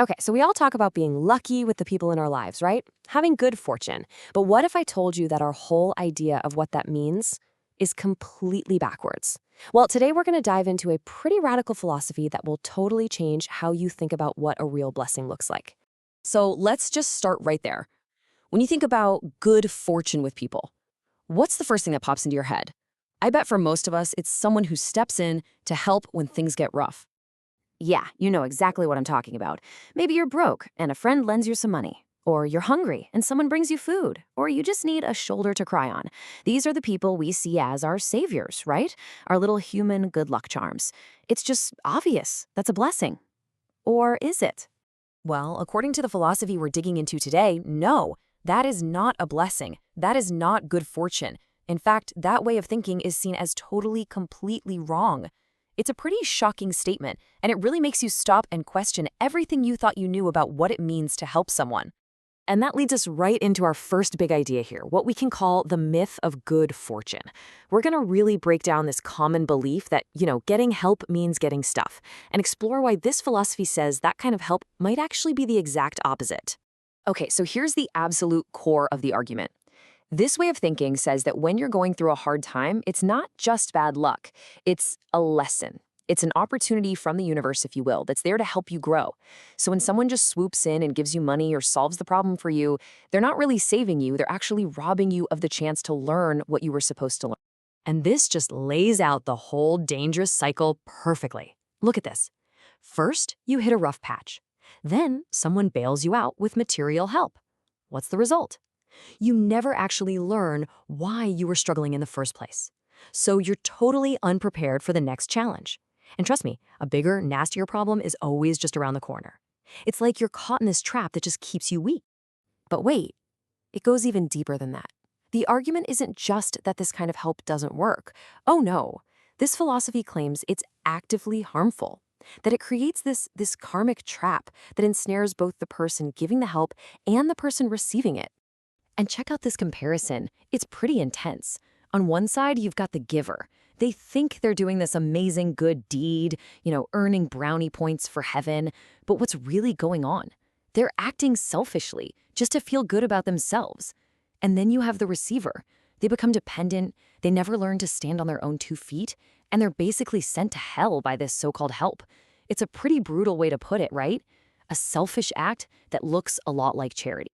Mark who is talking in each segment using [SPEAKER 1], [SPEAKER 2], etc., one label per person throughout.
[SPEAKER 1] Okay, so we all talk about being lucky with the people in our lives, right? Having good fortune. But what if I told you that our whole idea of what that means is completely backwards? Well, today we're going to dive into a pretty radical philosophy that will totally change how you think about what a real blessing looks like. So let's just start right there. When you think about good fortune with people, what's the first thing that pops into your head? I bet for most of us, it's someone who steps in to help when things get rough. Yeah, you know exactly what I'm talking about. Maybe you're broke and a friend lends you some money. Or you're hungry and someone brings you food. Or you just need a shoulder to cry on. These are the people we see as our saviors, right? Our little human good luck charms. It's just obvious. That's a blessing. Or is it? Well, according to the philosophy we're digging into today, no, that is not a blessing. That is not good fortune. In fact, that way of thinking is seen as totally, completely wrong. It's a pretty shocking statement, and it really makes you stop and question everything you thought you knew about what it means to help someone. And that leads us right into our first big idea here, what we can call the myth of good fortune. We're going to really break down this common belief that, getting help means getting stuff, and explore why this philosophy says that kind of help might actually be the exact opposite. Okay, so here's the absolute core of the argument. This way of thinking says that when you're going through a hard time, it's not just bad luck. It's a lesson. It's an opportunity from the universe, if you will, that's there to help you grow. So when someone just swoops in and gives you money or solves the problem for you, they're not really saving you. They're actually robbing you of the chance to learn what you were supposed to learn. And this just lays out the whole dangerous cycle perfectly. Look at this. First, you hit a rough patch. Then someone bails you out with material help. What's the result? You never actually learn why you were struggling in the first place. So you're totally unprepared for the next challenge. And trust me, a bigger, nastier problem is always just around the corner. It's like you're caught in this trap that just keeps you weak. But wait, it goes even deeper than that. The argument isn't just that this kind of help doesn't work. Oh no, this philosophy claims it's actively harmful, that it creates this karmic trap that ensnares both the person giving the help and the person receiving it. And check out this comparison. It's pretty intense. On one side, you've got the giver. They think they're doing this amazing good deed, earning brownie points for heaven. But what's really going on? They're acting selfishly, just to feel good about themselves. And then you have the receiver. They become dependent, they never learn to stand on their own 2 feet, and they're basically sent to hell by this so-called help. It's a pretty brutal way to put it, right? A selfish act that looks a lot like charity.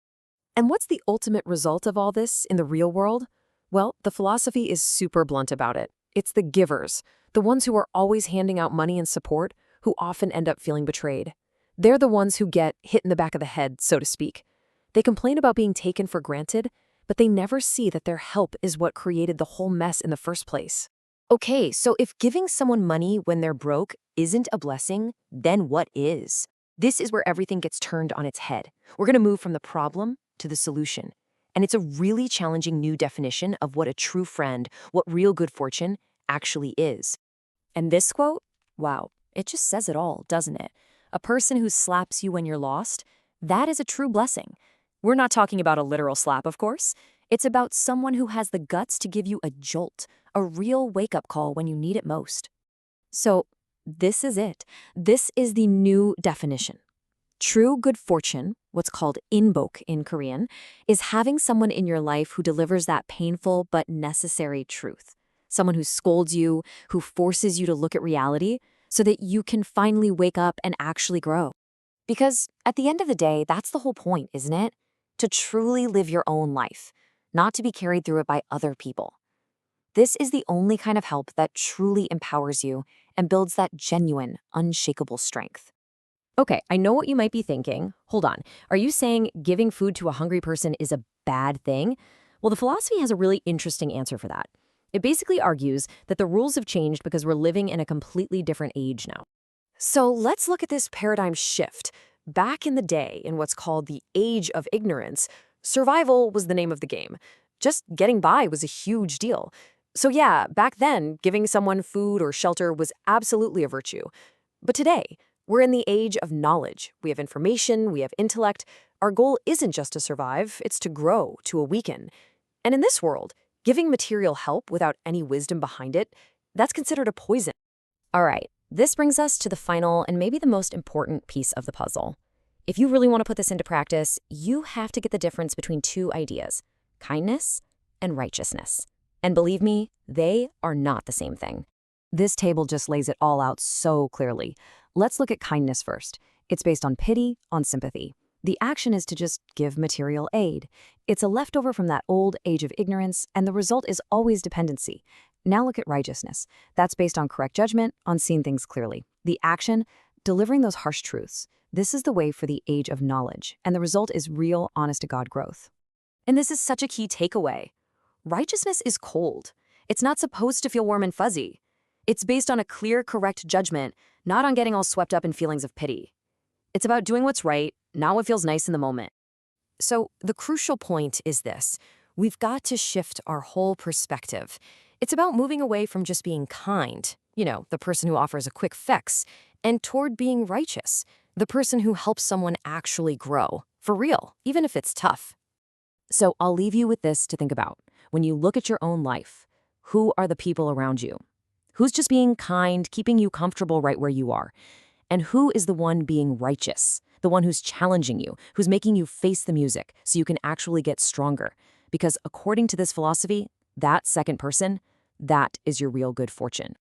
[SPEAKER 1] And what's the ultimate result of all this in the real world? Well, the philosophy is super blunt about it. It's the givers, the ones who are always handing out money and support, who often end up feeling betrayed. They're the ones who get hit in the back of the head, so to speak. They complain about being taken for granted, but they never see that their help is what created the whole mess in the first place. Okay, so if giving someone money when they're broke isn't a blessing, then what is? This is where everything gets turned on its head. We're going to move from the problem to the solution. And it's a really challenging new definition of what a true friend, what real good fortune actually is. And this quote, wow, it just says it all, doesn't it? A person who slaps you when you're lost, that is a true blessing. We're not talking about a literal slap, of course. It's about someone who has the guts to give you a jolt, a real wake-up call when you need it most. So this is it. This is the new definition. True good fortune, what's called inbok in Korean, is having someone in your life who delivers that painful but necessary truth. Someone who scolds you, who forces you to look at reality so that you can finally wake up and actually grow. Because at the end of the day, that's the whole point, isn't it? To truly live your own life, not to be carried through it by other people. This is the only kind of help that truly empowers you and builds that genuine, unshakable strength. Okay, I know what you might be thinking. Hold on. Are you saying giving food to a hungry person is a bad thing? Well, the philosophy has a really interesting answer for that. It basically argues that the rules have changed because we're living in a completely different age now. So let's look at this paradigm shift. Back in the day, in what's called the age of ignorance, survival was the name of the game. Just getting by was a huge deal. So yeah, back then, giving someone food or shelter was absolutely a virtue. But today, we're in the age of knowledge. We have information, we have intellect. Our goal isn't just to survive, it's to grow, to awaken. And in this world, giving material help without any wisdom behind it, that's considered a poison. All right, this brings us to the final and maybe the most important piece of the puzzle.
[SPEAKER 2] If you really want to put this into practice, you have to get the difference between two ideas, kindness and righteousness. And believe me, they are not the same thing.
[SPEAKER 1] This table just lays it all out so clearly. Let's look at kindness first. It's based on pity, on sympathy. The action is to just give material aid. It's a leftover from that old age of ignorance, and the result is always dependency. Now look at righteousness. That's based on correct judgment, on seeing things clearly. The action, delivering those harsh truths. This is the way for the age of knowledge, and the result is real, honest-to-God growth. And this is such a key takeaway. Righteousness is cold. It's not supposed to feel warm and fuzzy. It's based on a clear, correct judgment, not on getting all swept up in feelings of pity. It's about doing what's right, not what feels nice in the moment. So the crucial point is this. We've got to shift our whole perspective. It's about moving away from just being kind, the person who offers a quick fix, and toward being righteous, the person who helps someone actually grow, for real, even if it's tough. So I'll leave you with this to think about. When you look at your own life, who are the people around you? Who's just being kind, keeping you comfortable right where you are? And who is the one being righteous? The one who's challenging you, who's making you face the music so you can actually get stronger. Because according to this philosophy, that second person, that is your real good fortune.